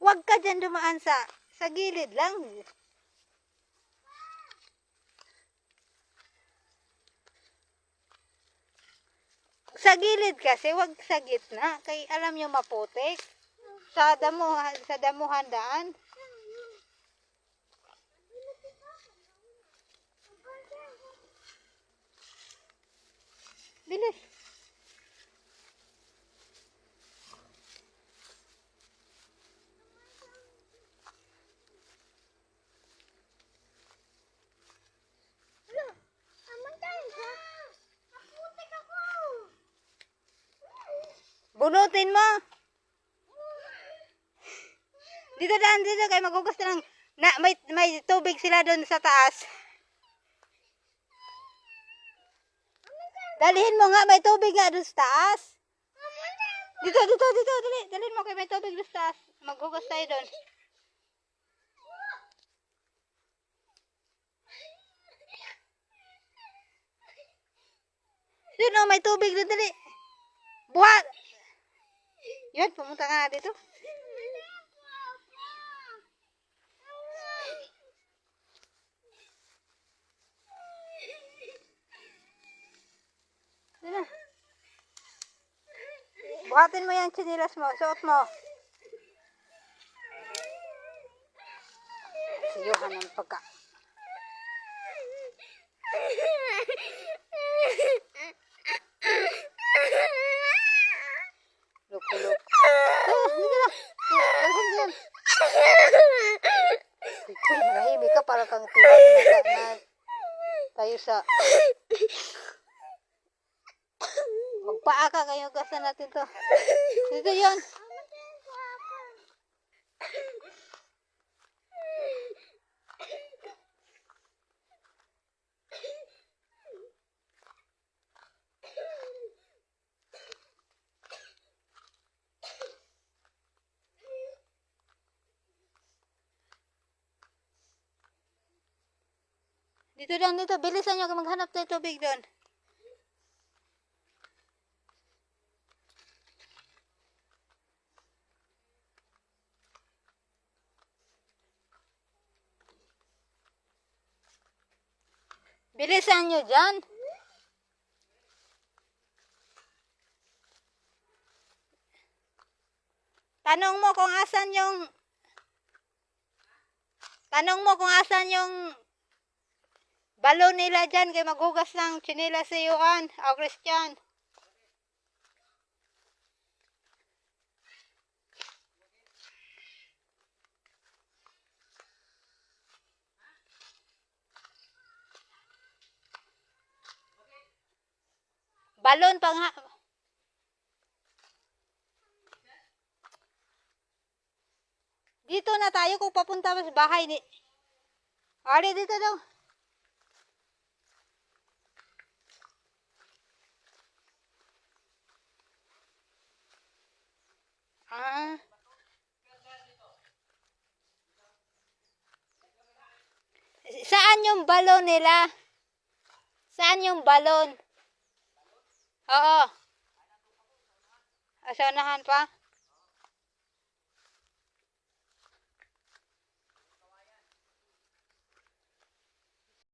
Huwag ka dyan dumaan sa gilid lang. Sa gilid kasi, huwag sa gitna. Kay alam nyo maputik. Sa damuhan daan. Bilis. Bunutin mo. Dito daan, dito kay maghugas ka ng may tubig sila doon sa taas. Dalhin mo nga, may tubig nga doon sa taas. Dito, dalhin mo kay may tubig doon sa taas. Maghugas tayo doon. Doon oh, may tubig doon, dali. Buhat. Yun, pumunta ka na dito. Dito. Buhatin mo yung tsinilas mo, suot mo. Siyuhan ng pagka. Luk-luk. Mahimik ka para kang tuwag na tayo sa magpaaka kayo gasan natin to. Dito yun. Dito lang, dito. Bilisan nyo maghanap tayo tubig doon. Bilisan nyo dyan. Tanong mo kung asan yung balon nila dyan kay maghugas ng tsinelas sa iyuan. O Christian. Balon pa nga. Dito na tayo kung papunta sa bahay ni. Ari, dito daw. Saan yung balon nila? Saan yung balon? Oo. Asa unahan pa?